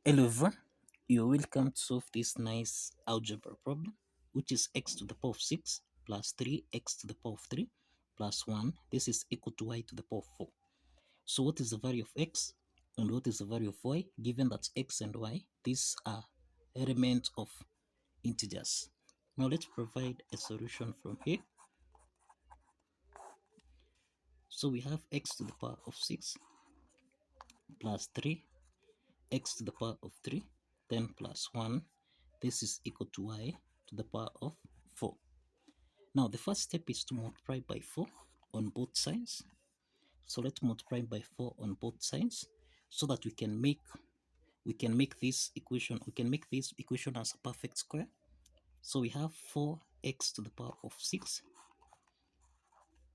Hello everyone, you're welcome to solve this nice algebra problem, which is x to the power of 6 plus 3x to the power of 3 plus 1. This is equal to y to the power of 4. So what is the value of x and what is the value of y, given that x and y, these are elements of integers. Now let's provide a solution from here. So we have x to the power of 6 plus 3, x to the power of 3, then plus 1. This is equal to y to the power of 4. Now the first step is to multiply by 4 on both sides. So let's multiply by 4 on both sides so that we can make this equation as a perfect square. So we have 4x to the power of 6,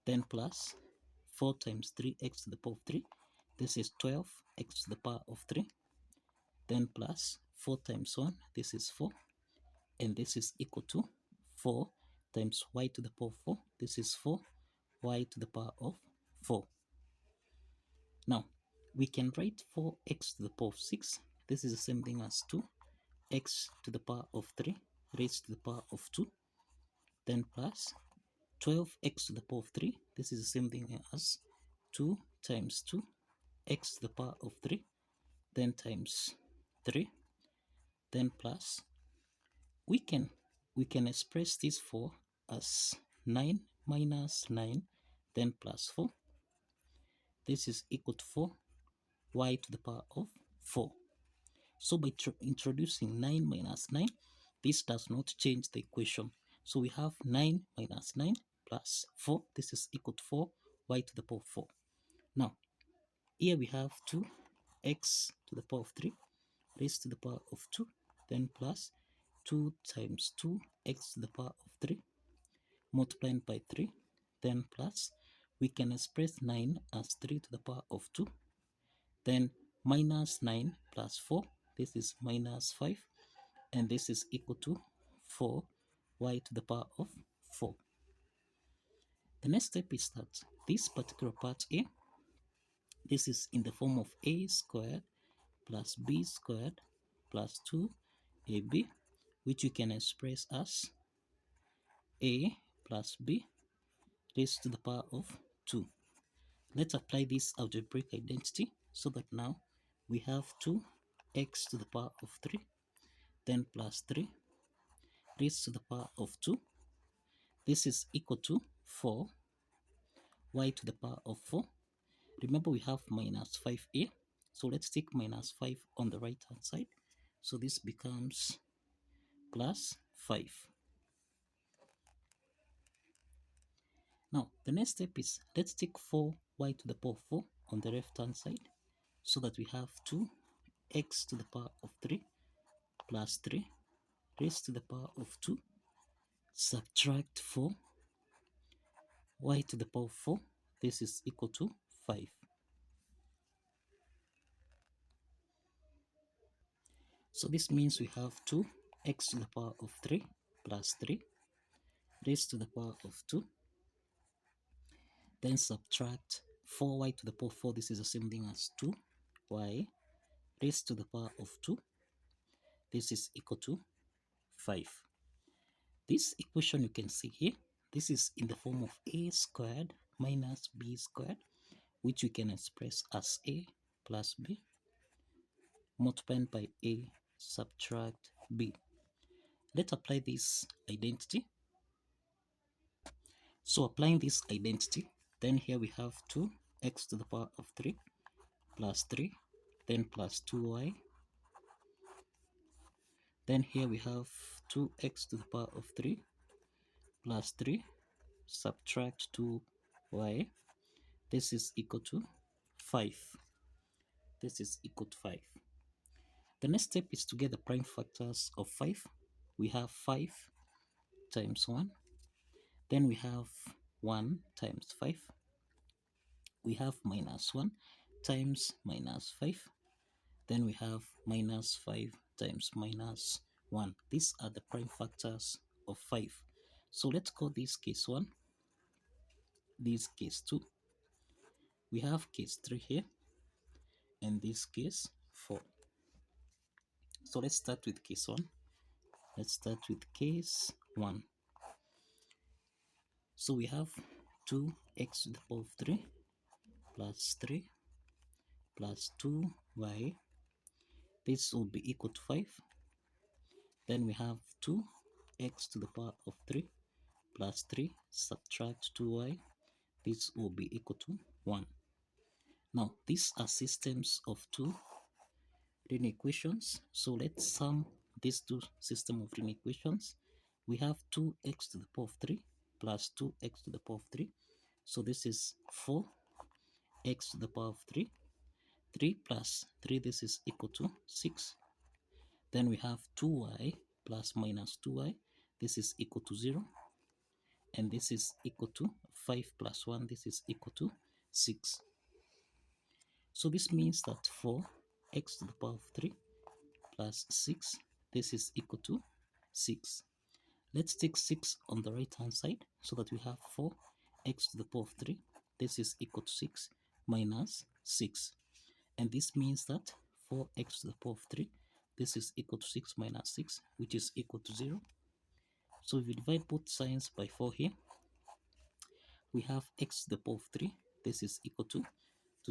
then plus 4 times 3x to the power of 3. This is 12x to the power of 3, then plus 4 times 1, this is 4, and this is equal to 4 times y to the power of 4. This is 4 y to the power of 4. Now, we can write 4x to the power of 6. This is the same thing as 2x to the power of 3 raised to the power of 2. Then plus 12x to the power of 3. This is the same thing as 2 times 2x to the power of 3. Then times 3. Then plus we can express this 4 as 9 minus 9, then plus 4. This is equal to 4 y to the power of 4. So by introducing 9 minus 9, this does not change the equation. So we have 9 minus 9 plus 4. This is equal to 4 y to the power of 4. Now, here we have 2x to the power of 3 raised to the power of 2, then plus 2 times 2x to the power of 3 multiplied by 3, then plus we can express 9 as 3 to the power of 2, then minus 9 plus 4, this is minus 5, and this is equal to 4 y to the power of 4. The next step is that this particular part here, this is in the form of a squared plus b squared plus 2ab, which you can express as a plus b raised to the power of 2. Let's apply this algebraic identity so that now we have 2x to the power of 3, then plus 3 raised to the power of 2. This is equal to 4 y to the power of 4. Remember, we have minus 5 here, so let's take minus 5 on the right hand side. So this becomes plus 5. Now the next step is let's take 4y to the power of 4 on the left hand side so that we have 2x to the power of 3 plus 3 raised to the power of 2, subtract 4 y to the power of 4. This is equal to 5. So this means we have 2x to the power of 3 plus 3 raised to the power of 2, then subtract 4y to the power of 4. This is the same thing as 2y raised to the power of 2. This is equal to 5. This equation you can see here, this is in the form of a squared minus b squared, which we can express as a plus b multiplied by a subtract b. Let's apply this identity. So applying this identity, then here we have 2x to the power of 3 plus 3, then plus 2y. Then here we have 2x to the power of 3 plus 3 subtract 2y. This is equal to 5. This is equal to 5. The next step is to get the prime factors of 5. We have 5 times 1. Then we have 1 times 5. We have minus 1 times minus 5. Then we have minus 5 times minus 1. These are the prime factors of 5. So let's call this case 1, this case 2. We have case 3 here, and this case 4. So let's start with case 1. Let's start with case 1. So we have 2x to the power of 3 plus 3 plus 2y. This will be equal to 5. Then we have 2x to the power of 3 plus 3 subtract 2y. This will be equal to 1. Now, these are systems of two linear equations. So let's sum these two systems of linear equations. We have 2x to the power of 3 plus 2x to the power of 3. So this is 4x to the power of 3. 3 plus 3, this is equal to 6. Then we have 2y plus minus 2y. This is equal to 0. And this is equal to 5 plus 1. This is equal to 6. So this means that 4x to the power of 3 plus 6, this is equal to 6. Let's take 6 on the right hand side so that we have 4x to the power of 3. This is equal to 6 minus 6. And this means that 4x to the power of 3, this is equal to 6 minus 6, which is equal to 0. So if we divide both signs by 4 here, we have x to the power of 3. This is equal to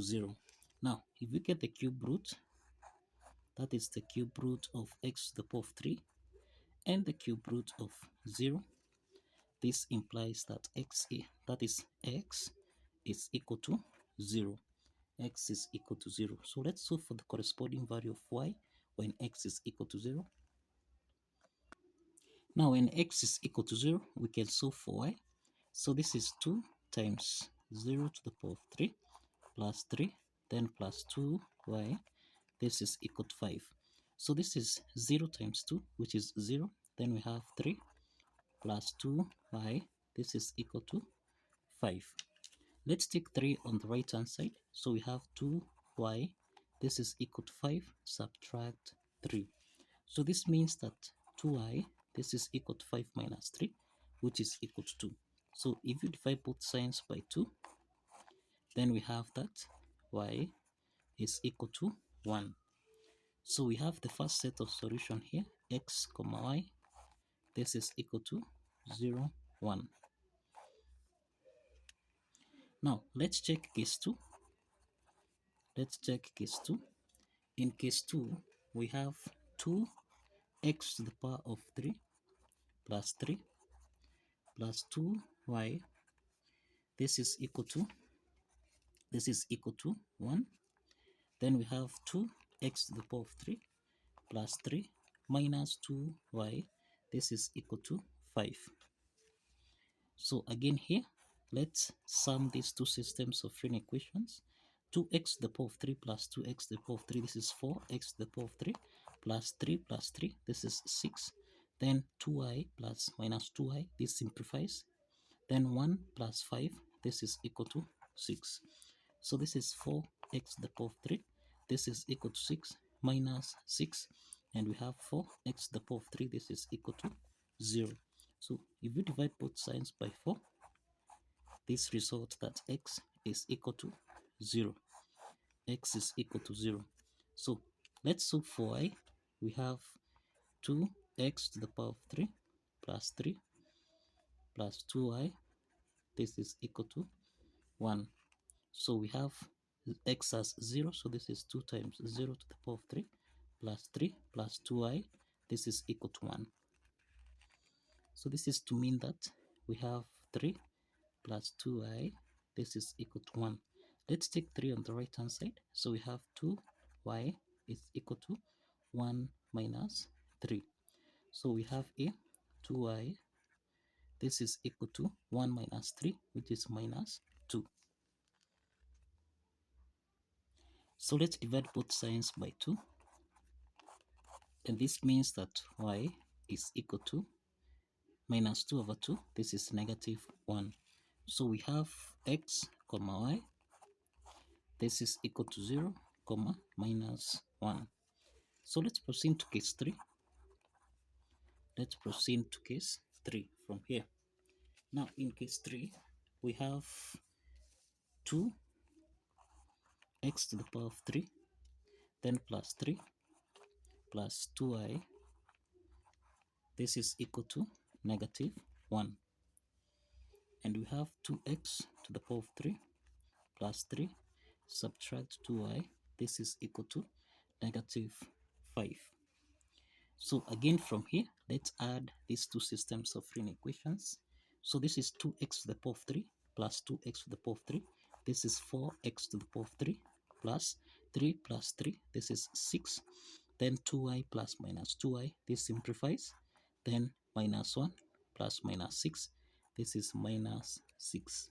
0. Now, if we get the cube root, that is the cube root of x to the power of 3 and the cube root of 0. This implies that x is equal to 0. X is equal to 0. So let's solve for the corresponding value of y when x is equal to 0. Now when x is equal to 0, we can solve for y. So this is 2 times 0 to the power of 3 plus 3, then plus 2y. This is equal to 5. So this is 0 times 2, which is 0. Then we have 3 plus 2y. This is equal to 5. Let's take 3 on the right hand side. So we have 2y. This is equal to 5. Subtract 3. So this means that 2y, this is equal to 5 minus 3, which is equal to 2. So if you divide both signs by 2, then we have that y is equal to 1. So we have the first set of solution here, x comma y. This is equal to 0, 1. Now let's check case 2. Let's check case 2. In case 2, we have 2x to the power of 3 plus 3 plus 2y. This is equal to 1. Then we have 2x to the power of 3 plus 3 minus 2y. This is equal to 5. So again here, let's sum these two systems of linear equations. 2x to the power of 3 plus 2x to the power of 3, this is 4x to the power of 3 plus 3, this is 6. Then 2y plus minus 2y, this simplifies. Then 1 plus 5, this is equal to 6. So this is 4x to the power of 3. This is equal to 6 minus 6. And we have 4x to the power of 3. This is equal to 0. So if we divide both signs by 4, this results that x is equal to 0. X is equal to 0. So let's solve for y. We have 2x to the power of 3 plus 3 plus 2y. This is equal to 1. So we have x as 0. So this is 2 times 0 to the power of 3 plus 2y. This is equal to 1. So this is to mean that we have 3 plus 2y. This is equal to 1. Let's take 3 on the right hand side. So we have 2y is equal to 1 minus 3. So we have a 2y. This is equal to 1 minus 3, which is minus 2. So let's divide both signs by 2. And this means that y is equal to minus 2 over 2. This is negative 1. So we have x comma y. This is equal to 0 comma minus 1. So let's proceed to case 3. Let's proceed to case 3 from here. Now in case 3, we have 2x to the power of 3, then plus 3 plus 2i, this is equal to negative 1. And we have 2x to the power of 3 plus 3, subtract 2y, this is equal to negative 5. So again from here, let's add these two systems of linear equations. So this is 2x to the power of 3 plus 2x to the power of 3. This is 4x to the power of 3 plus 3 plus 3. This is 6. Then 2y plus minus 2y. This simplifies. Then minus 1 plus minus 6. This is minus 6.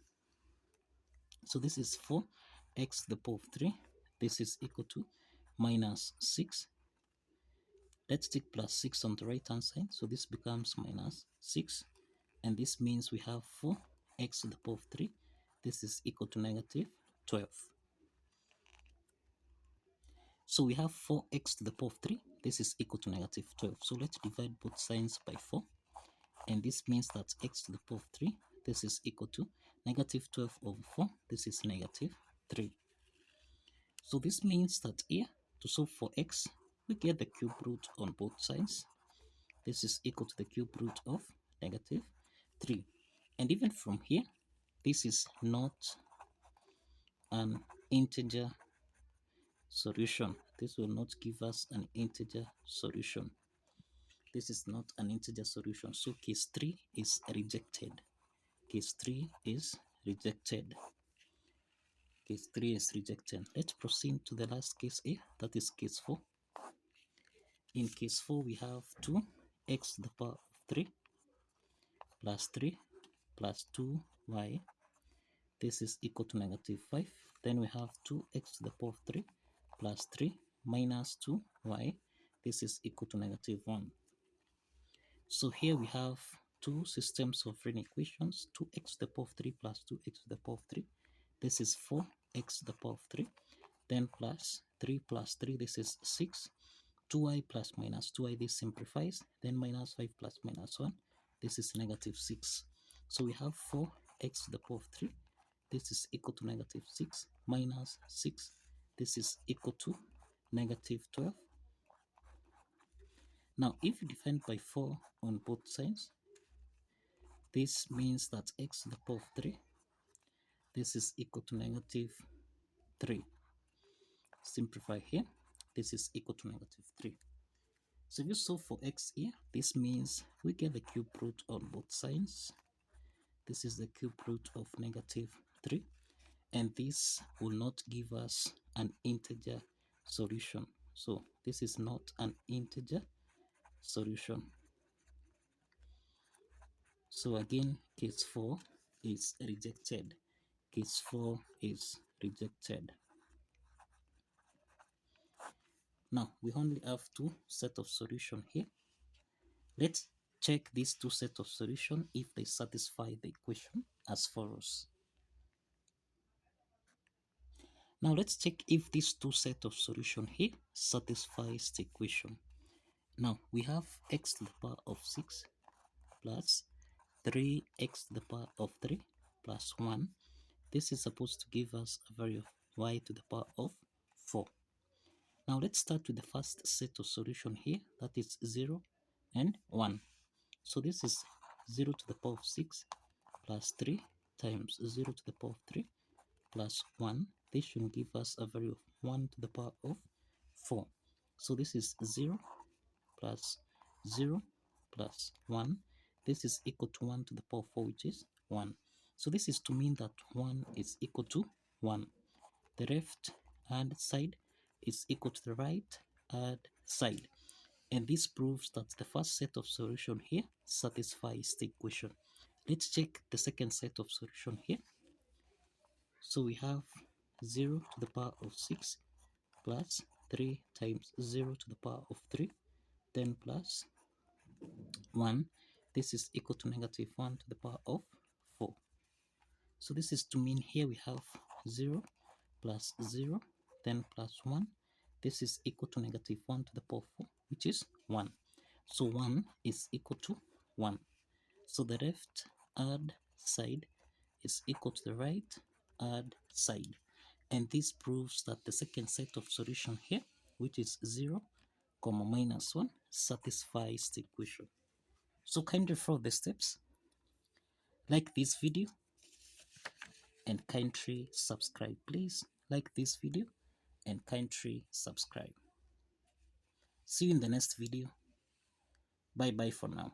So this is 4x to the power of 3. This is equal to minus 6. Let's take plus 6 on the right hand side. So this becomes minus 6. And this means we have 4x to the power of 3. This is equal to negative 12. So we have 4x to the power of 3. This is equal to negative 12. So let's divide both sides by 4. And this means that x to the power of 3, this is equal to negative 12 over 4. This is negative 3. So this means that here, to solve for x, we get the cube root on both sides. This is equal to the cube root of negative 3. And even from here, this is not an integer solution. This will not give us an integer solution. This is not an integer solution. So case 3 is rejected. Case 3 is rejected. Case 3 is rejected. Let's proceed to the last case here. That is case 4. In case 4, we have 2x to the power of 3 plus 3 plus 2y. This is equal to negative 5. Then we have 2x to the power of 3 plus 3 minus 2y. This is equal to negative 1. So here we have two systems of linear equations, 2x to the power of 3 plus 2x to the power of 3. This is 4x to the power of 3. Then plus 3 plus 3, this is 6. 2y plus minus 2y, this simplifies. Then minus 5 plus minus 1, this is negative 6. So we have 4x to the power of 3. This is equal to negative 6 minus 6. This is equal to negative 12. Now, if you divide by 4 on both sides, this means that x to the power of 3, this is equal to negative 3. Simplify here, this is equal to negative 3. So if you solve for x here, this means we get the cube root on both sides. This is the cube root of negative 3. And this will not give us an integer solution. So this is not an integer solution. So again, case 4 is rejected. Case 4 is rejected. Now, we only have two sets of solution here. Let's check these two sets of solution if they satisfy the equation as follows. Now, let's check if these two sets of solution here satisfies the equation. Now, we have x to the power of 6 plus 3x to the power of 3 plus 1. This is supposed to give us a value of y to the power of 4. Now let's start with the first set of solution here, that is 0 and 1. So this is 0 to the power of 6 plus 3 times 0 to the power of 3 plus 1. This should give us a value of 1 to the power of 4. So this is 0 plus 0 plus 1. This is equal to 1 to the power of 4, which is 1. So this is to mean that 1 is equal to 1. The left hand side is equal to the right hand side. And this proves that the first set of solution here satisfies the equation. Let's check the second set of solution here. So we have 0 to the power of 6 plus 3 times 0 to the power of 3, then plus 1. This is equal to negative 1 to the power of 4. So this is to mean here we have 0 plus 0, then plus 1. This is equal to negative 1 to the power of 4, which is 1. So 1 is equal to 1. So the left hand side is equal to the right hand side. And this proves that the second set of solution here, which is 0 comma minus 1 satisfies the equation. So kindly follow the steps, like this video, and kindly subscribe. Please like this video and kindly subscribe. See you in the next video. Bye bye for now.